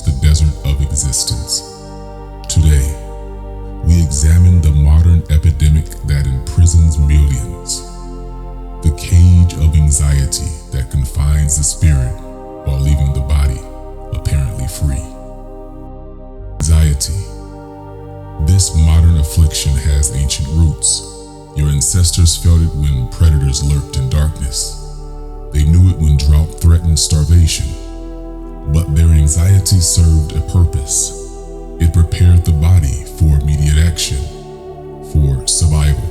the desert of existence. Today, we examine the modern epidemic that imprisons millions, the cage of anxiety that confines the spirit while leaving the body apparently free. Anxiety. This modern affliction has ancient roots. Your ancestors felt it when predators lurked in darkness. They knew it when drought threatened starvation. But their anxiety served a purpose. It prepared the body for immediate action, for survival.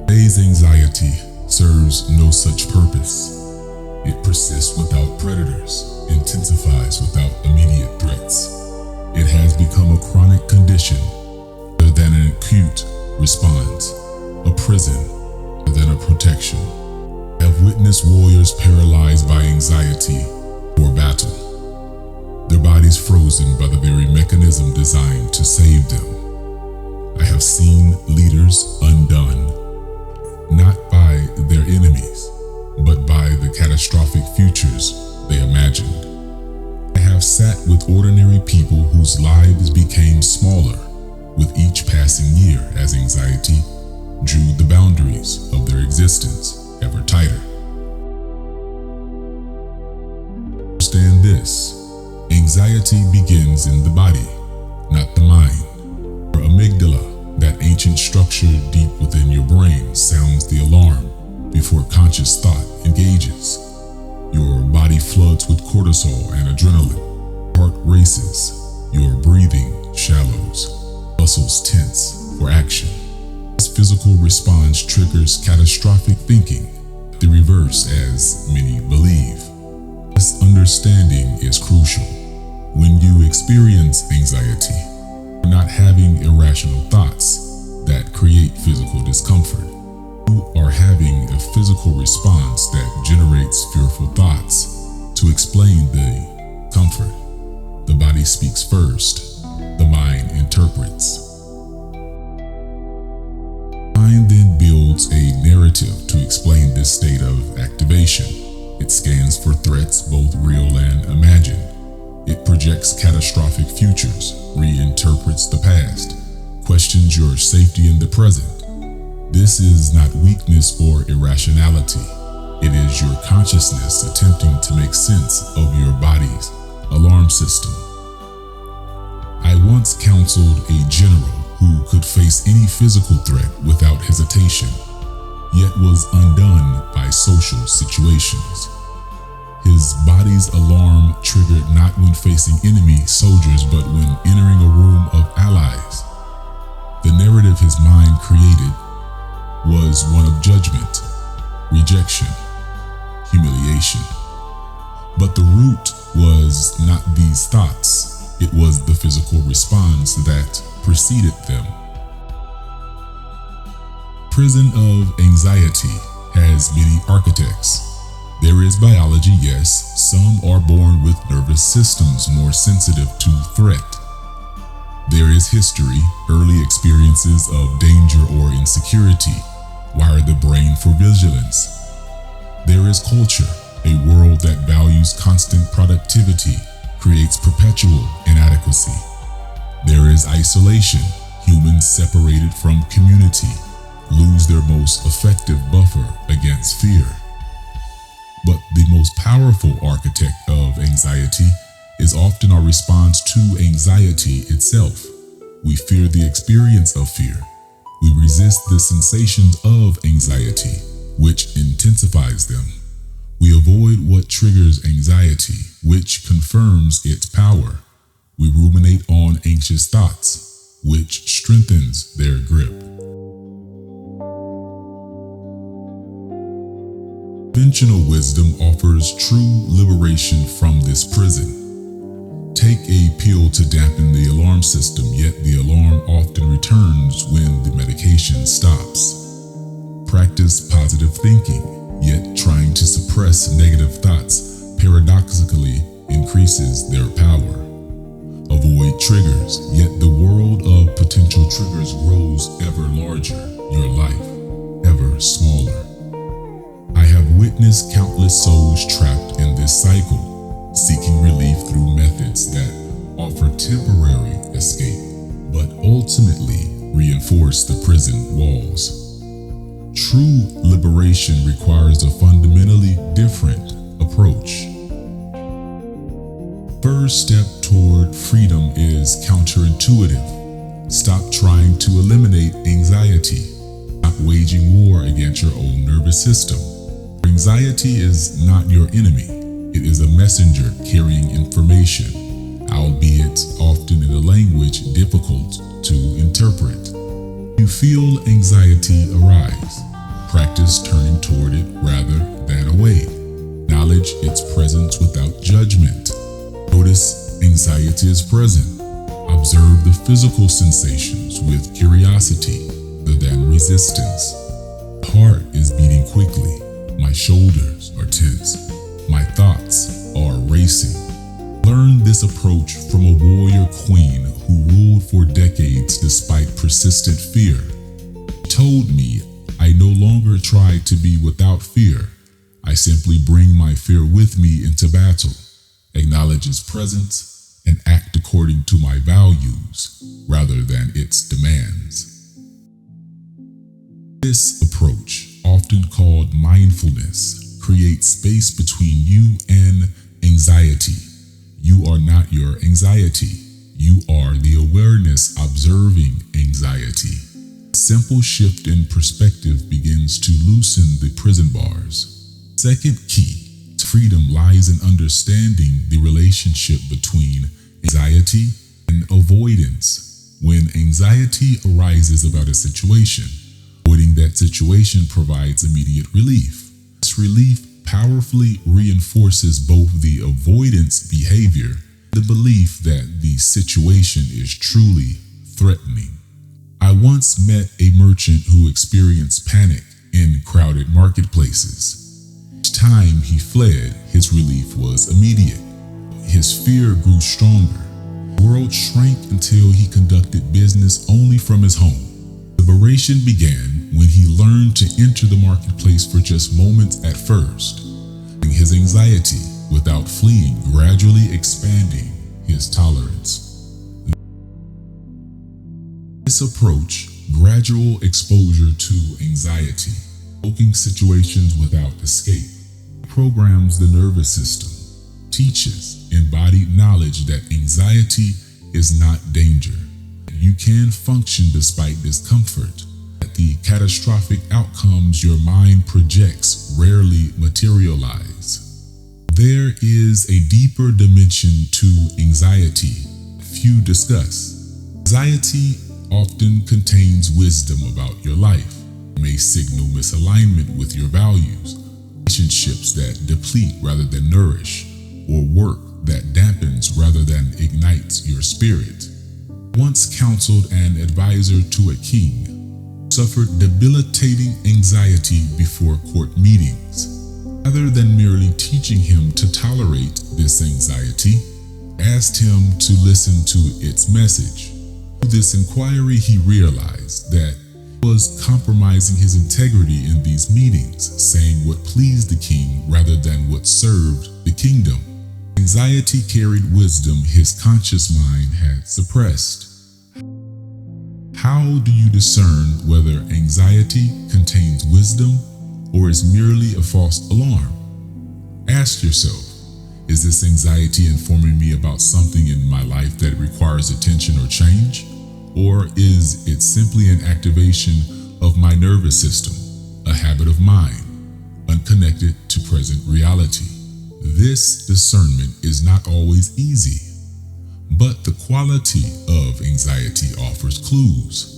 Today's anxiety serves no such purpose. It persists without predators, intensifies without immediate threats. It has become a chronic condition rather than an acute response, a prison rather than a protection. I have witnessed warriors paralyzed by anxiety for battle, their bodies frozen by the very mechanism designed to save them. I have seen leaders undone, not by their enemies, but by the catastrophic futures they imagined. I have sat with ordinary people whose lives became smaller with each passing year as anxiety drew the boundaries of their existence ever tighter. Understand this. Anxiety begins in the body, not the mind. Your amygdala, that ancient structure deep within your brain, sounds the alarm before conscious thought engages. Your body floods with cortisol and adrenaline. Heart races. Your breathing shallows. Muscles tense for action. This physical response triggers catastrophic thinking, the reverse as many believe. This understanding is crucial. When you experience anxiety, you're not having irrational thoughts that create physical discomfort. You are having a physical response that generates fearful thoughts. To explain the comfort, the body speaks first, the mind interprets. The mind then builds a narrative to explain this state of activation. It scans for threats, both real and imagined. It projects catastrophic futures, reinterprets the past, questions your safety in the present. This is not weakness or irrationality. It is your consciousness attempting to make sense of your body's alarm system. I once counseled a general who could face any physical threat without hesitation, yet was undone by social situations. His body's alarm triggered not when facing enemy soldiers, but when entering a room of allies. The narrative his mind created was one of judgment, rejection, humiliation. But the root was not these thoughts, it was the physical response that preceded them. Prison of anxiety has many architects. There is biology, yes. Some are born with nervous systems more sensitive to threat. There is history. Early experiences of danger or insecurity wire the brain for vigilance. There is culture. A world that values constant productivity creates perpetual inadequacy. There is isolation. Humans separated from community lose their most effective buffer against fear. But the most powerful architect of anxiety is often our response to anxiety itself. We fear the experience of fear. We resist the sensations of anxiety, which intensifies them. We avoid what triggers anxiety, which confirms its power. We ruminate on anxious thoughts, which strengthens their grip. Conventional wisdom offers true liberation from this prison. Take a pill to dampen the alarm system, yet the alarm often returns when the medication stops. Practice positive thinking, yet trying to suppress negative thoughts paradoxically increases their power. Avoid triggers, yet the world of potential triggers grows ever larger, your life ever smaller. I have witnessed countless souls trapped in this cycle, seeking relief through methods that ultimately reinforce the prison walls. True liberation requires a fundamentally different approach. First step toward freedom is counterintuitive. Stop trying to eliminate anxiety. Stop waging war against your own nervous system. Anxiety is not your enemy. It is a messenger carrying information, albeit often in a language difficult to interpret. You feel anxiety arise. Practice turning toward it rather than away. Acknowledge its presence without judgment. Notice anxiety is present. Observe the physical sensations with curiosity rather than resistance. The heart is beating quickly. My shoulders are tense. My thoughts are racing. Learn this approach from a warrior queen who ruled for decades despite persistent fear. She told me, I no longer try to be without fear. I simply bring my fear with me into battle, acknowledge its presence, and act according to my values rather than its demands. This approach, often called mindfulness, creates space between you and anxiety. You are not your anxiety. You are the awareness observing anxiety. A simple shift in perspective begins to loosen the prison bars. Second key to freedom lies in understanding the relationship between anxiety and avoidance. When anxiety arises about a situation, avoiding that situation provides immediate relief. This relief powerfully reinforces both the avoidance behavior and the belief that the situation is truly threatening. I once met a merchant who experienced panic in crowded marketplaces. Each time he fled, his relief was immediate. His fear grew stronger. The world shrank until he conducted business only from his home. Liberation began when he learned to enter the marketplace for just moments at first, his anxiety without fleeing, gradually expanding his tolerance. This approach, gradual exposure to anxiety, coping situations without escape, programs the nervous system, teaches embodied knowledge that anxiety is not danger. You can function despite discomfort. That the catastrophic outcomes your mind projects rarely materialize. There is a deeper dimension to anxiety few discuss. Anxiety often contains wisdom about your life. It may signal misalignment with your values, relationships that deplete rather than nourish, or work that dampens rather than ignites your spirit. Once counseled an advisor to a king, suffered debilitating anxiety before court meetings. Rather than merely teaching him to tolerate this anxiety, asked him to listen to its message. Through this inquiry, he realized that he was compromising his integrity in these meetings, saying what pleased the king rather than what served the kingdom. Anxiety carried wisdom his conscious mind had suppressed. How do you discern whether anxiety contains wisdom or is merely a false alarm? Ask yourself, is this anxiety informing me about something in my life that requires attention or change? Or is it simply an activation of my nervous system, a habit of mind, unconnected to present reality? This discernment is not always easy, but the quality of anxiety offers clues.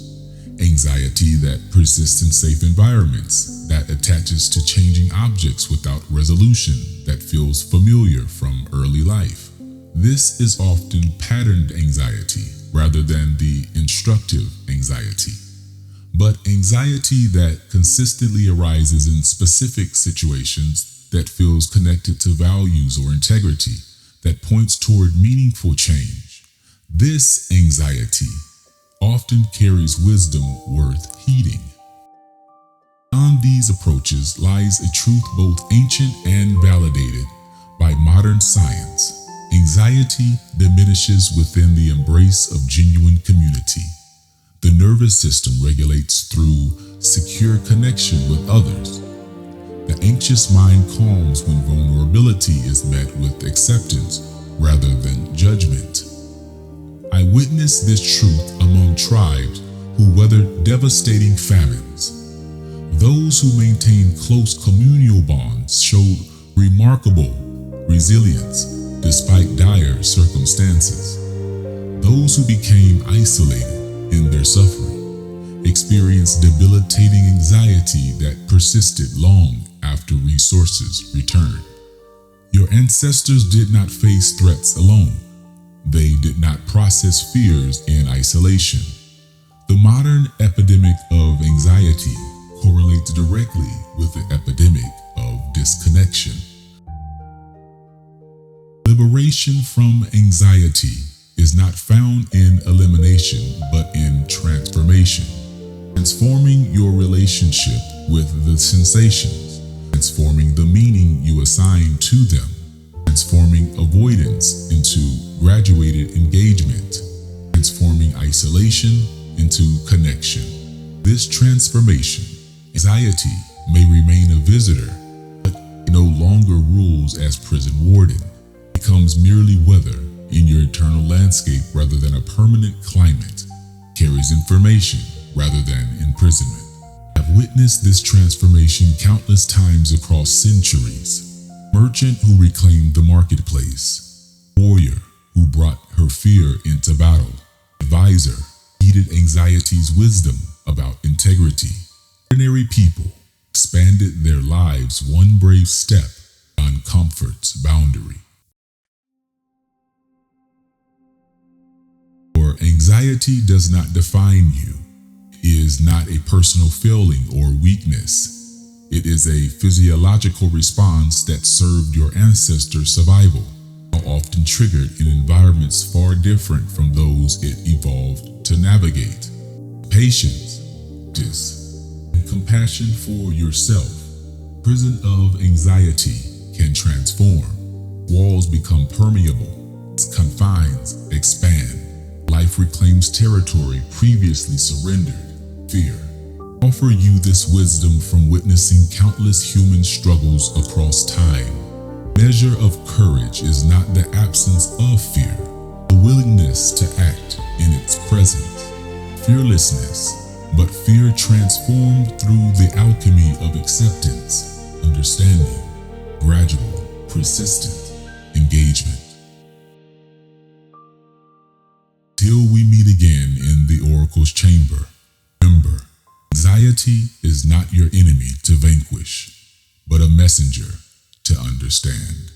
Anxiety that persists in safe environments, that attaches to changing objects without resolution, that feels familiar from early life. This is often patterned anxiety rather than the instructive anxiety. But anxiety that consistently arises in specific situations, that feels connected to values or integrity, that points toward meaningful change. This anxiety often carries wisdom worth heeding. On these approaches lies a truth both ancient and validated by modern science. Anxiety diminishes within the embrace of genuine community. nervous system regulates through secure connection with others. The anxious mind calms when vulnerability is met with acceptance rather than judgment. I witnessed this truth among tribes who weathered devastating famines. Those who maintained close communal bonds showed remarkable resilience despite dire circumstances. Those who became isolated in their suffering experienced debilitating anxiety that persisted long after resources returned. Your ancestors did not face threats alone. They did not process fears in isolation. The modern epidemic of anxiety correlates directly with the epidemic of disconnection. Liberation from anxiety is not found in elimination, but in transformation. Transforming your relationship with the sensations, transforming the meaning you assign to them, transforming avoidance into graduated engagement, transforming isolation into connection. This transformation, anxiety may remain a visitor, but no longer rules as prison warden. It becomes merely weather in your internal landscape rather than a permanent climate, carries information rather than imprisonment. I've witnessed this transformation countless times across centuries. Merchant who reclaimed the marketplace, warrior who brought her fear into battle, advisor heeded anxiety's wisdom about integrity. Ordinary people expanded their lives one brave step beyond comfort's boundary. For anxiety does not define you. It is not a personal failing or weakness. It is a physiological response that served your ancestors' survival, often triggered in environments far different from those it evolved to navigate. Patience, and compassion for yourself. Prison of anxiety can transform. Walls become permeable. Its confines expand. Life reclaims territory previously surrendered. Fear. Offer you this wisdom from witnessing countless human struggles across time. Measure of courage is not the absence of fear, the willingness to act in its presence. Fearlessness, but fear transformed through the alchemy of acceptance, understanding, gradual, persistent engagement. Till we meet again in the oracle's chamber, remember, anxiety is not your enemy to vanquish, but a messenger to understand.